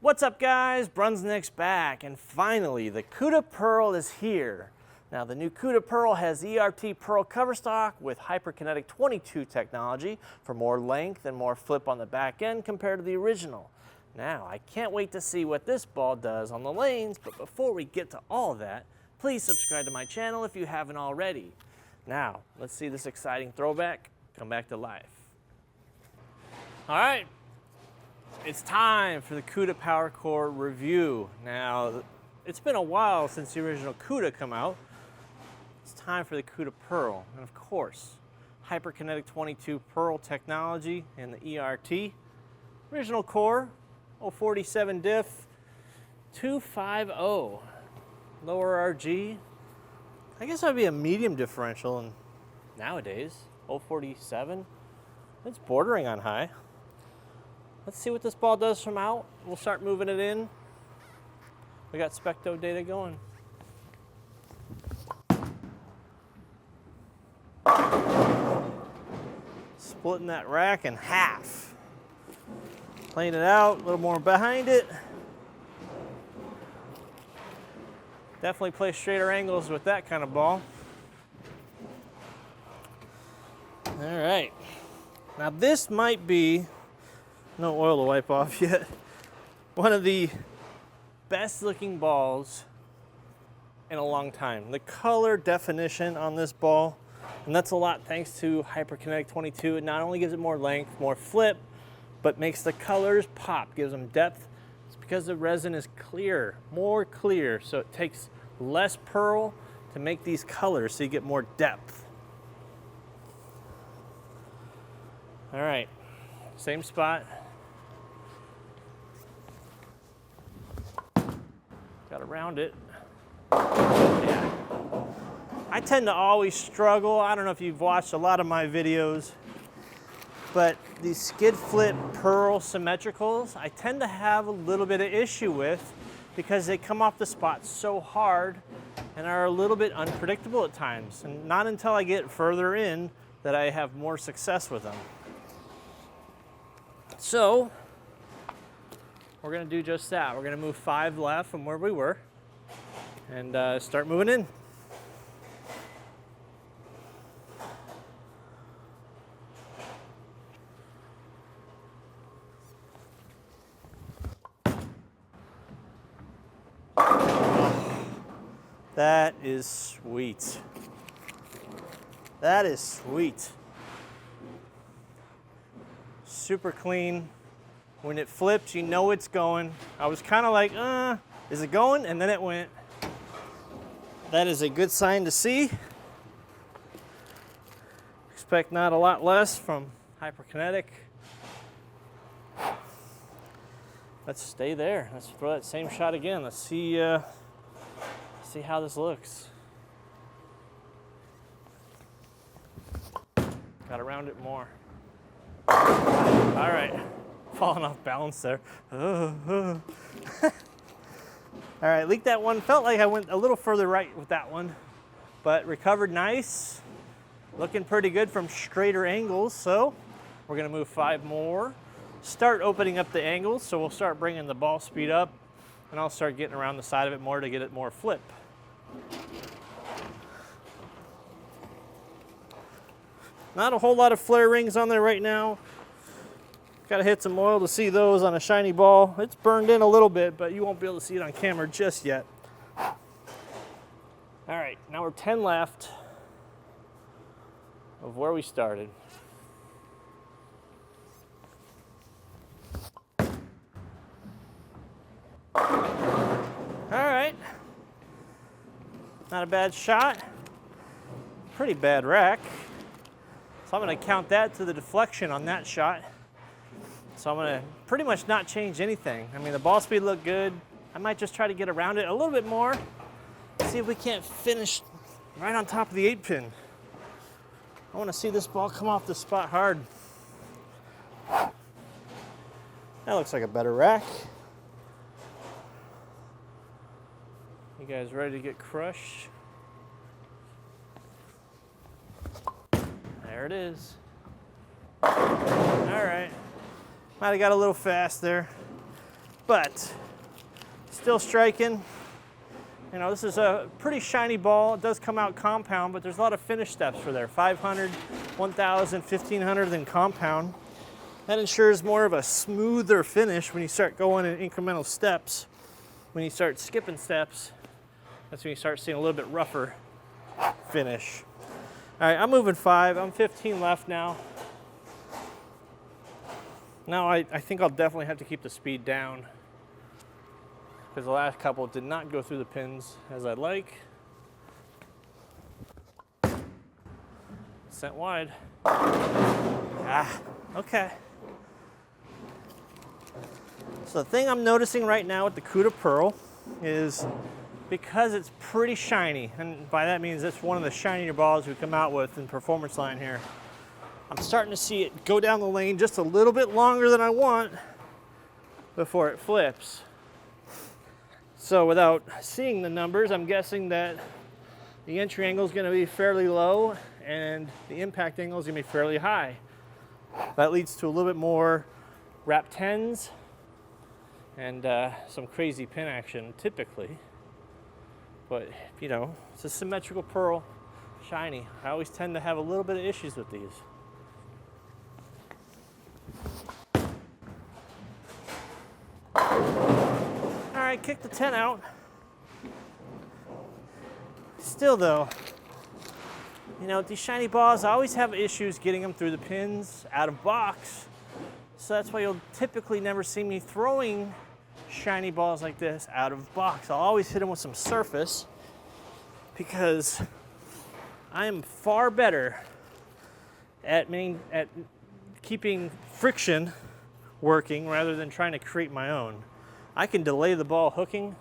What's up guys, BrunsNick's back, and finally the Cuda Pearl is here. Now the new Cuda Pearl has ERT Pearl cover stock with hyperkinetic 22 technology for more length and more flip on the back end compared to the original. Now I can't wait to see what this ball does on the lanes, but before we get to all of that, please subscribe to my channel if you haven't already. Now let's see this exciting throwback come back to life. All right. It's time for the Cuda PowerCor review. Now, it's been a while since the original Cuda come out. It's time for the Cuda Pearl. And of course, hyperkinetic 22 Pearl technology and the ERT. Original core, 047 diff, 250. Lower RG. I guess that would be a medium differential, and nowadays, 047. It's bordering on high. Let's see what this ball does from out. We'll start moving it in. We got SPECTO data going. Splitting that rack in half. Playing it out, a little more behind it. Definitely play straighter angles with that kind of ball. All right. Now this might be, no oil to wipe off yet, one of the best looking balls in a long time. The color definition on this ball, and that's a lot thanks to hyperkinetic 22. It not only gives it more length, more flip, but makes the colors pop, gives them depth. It's because the resin is clear, more clear, so it takes less pearl to make these colors so you get more depth. All right, same spot. Got around it. Yeah. I tend to always struggle. I don't know if you've watched a lot of my videos, but these skid flip pearl symmetricals, I tend to have a little bit of issue with because they come off the spot so hard and are a little bit unpredictable at times. And not until I get further in that I have more success with them. So, we're gonna do just that. We're gonna move 5 left from where we were and start moving in. That is sweet. That is sweet. Super clean. When it flips, you know it's going. I was kind of like, is it going? And then it went. That is a good sign to see. Expect not a lot less from hyperkinetic. Let's stay there. Let's throw that same shot again. Let's see how this looks. Got around it more. All right. Falling off balance there. All right, leaked that one. Felt like I went a little further right with that one, but recovered nice. Looking pretty good from straighter angles, so we're gonna move 5 more. Start opening up the angles, so we'll start bringing the ball speed up, and I'll start getting around the side of it more to get it more flip. Not a whole lot of flare rings on there right now. Gotta hit some oil to see those on a shiny ball. It's burned in a little bit, but you won't be able to see it on camera just yet. All right, now we're 10 left of where we started. All right, not a bad shot. Pretty bad rack. So I'm gonna count that to the deflection on that shot. So I'm gonna pretty much not change anything. I mean, the ball speed looked good. I might just try to get around it a little bit more. See if we can't finish right on top of the 8-pin. I wanna see this ball come off the spot hard. That looks like a better rack. You guys ready to get crushed? There it is. All right. Might have got a little fast there. but still striking. You know, this is a pretty shiny ball. It does come out compound, but there's a lot of finish steps for there. 500, 1,000, 1,500 in compound. That ensures more of a smoother finish when you start going in incremental steps. When you start skipping steps, that's when you start seeing a little bit rougher finish. All right, I'm moving 5. I'm 15 left now. Now I think I'll definitely have to keep the speed down, because the last couple did not go through the pins as I'd like. Sent wide. Okay. So the thing I'm noticing right now with the Cuda Pearl is, because it's pretty shiny, and by that means it's one of the shinier balls we come out with in performance line here, I'm starting to see it go down the lane just a little bit longer than I want before it flips. So without seeing the numbers, I'm guessing that the entry angle is going to be fairly low and the impact angle is going to be fairly high. That leads to a little bit more wrap 10s and some crazy pin action typically. But, you know, it's a symmetrical pearl, shiny. I always tend to have a little bit of issues with these. All right, kick the 10 out. Still though, you know, these shiny balls, I always have issues getting them through the pins out of box. So that's why you'll typically never see me throwing shiny balls like this out of box. I'll always hit them with some surface, because I am far better at keeping friction working rather than trying to create my own. I can delay the ball hooking.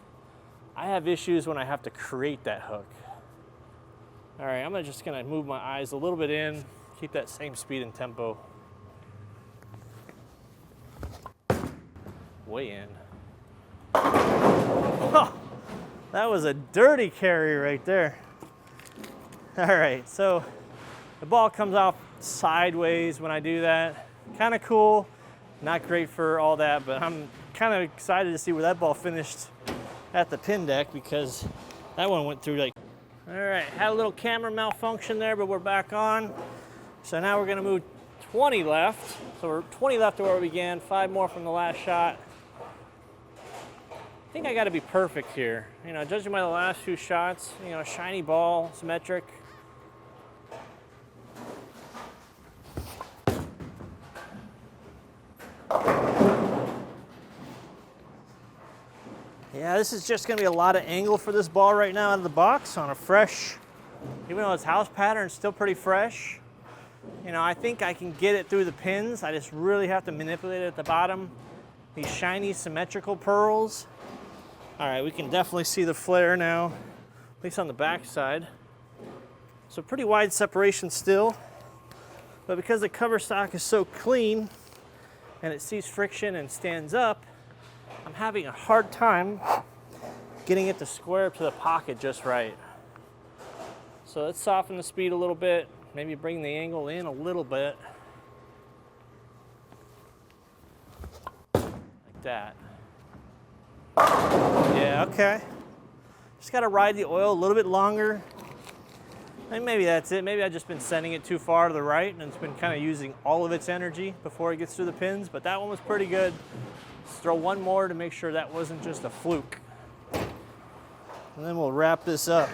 I have issues when I have to create that hook. All right, I'm just gonna move my eyes a little bit in, keep that same speed and tempo. Way in. Oh, that was a dirty carry right there. All right, so the ball comes off sideways when I do that. Kind of cool, not great for all that, but I'm kind of excited to see where that ball finished at the pin deck, because that one went through like, all right, had a little camera malfunction there, but we're back on. So now we're gonna move 20 left. So we're 20 left to where we began, 5 more from the last shot. I think I gotta be perfect here. You know, judging by the last few shots, you know, shiny ball, symmetric. Yeah, this is just gonna be a lot of angle for this ball right now out of the box on a fresh, even though it's house pattern, it's still pretty fresh. You know, I think I can get it through the pins. I just really have to manipulate it at the bottom. These shiny symmetrical pearls. All right, we can definitely see the flare now, at least on the back side. So pretty wide separation still, but because the cover stock is so clean and it sees friction and stands up, I'm having a hard time getting it to square up to the pocket just right. So let's soften the speed a little bit, maybe bring the angle in a little bit. Like that. Yeah, okay. Just gotta ride the oil a little bit longer. And maybe that's it. Maybe I've just been sending it too far to the right and it's been kind of using all of its energy before it gets through the pins, but that one was pretty good. Let's throw one more to make sure that wasn't just a fluke. And then we'll wrap this up.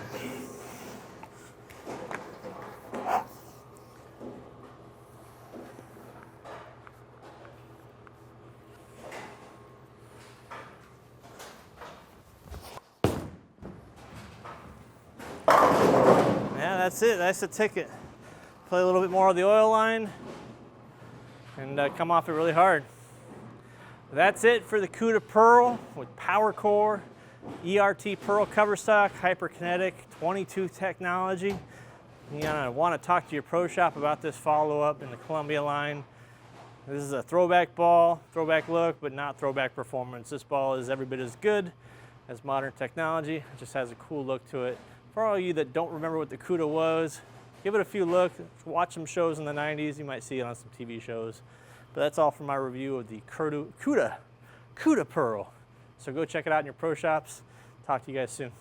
Yeah, that's it. That's the ticket. Play a little bit more of the oil line and come off it really hard. That's it for the Cuda Pearl with PowerCor, ERT Pearl cover stock, hyperkinetic 22 technology. You want to talk to your pro shop about this follow-up in the Columbia line. This is a throwback ball, throwback look, but not throwback performance. This ball is every bit as good as modern technology. It just has a cool look to it. For all of you that don't remember what the Cuda was, give it a few looks, watch some shows in the 90s. You might see it on some TV shows. But that's all for my review of the Cuda Pearl. So go check it out in your pro shops. Talk to you guys soon.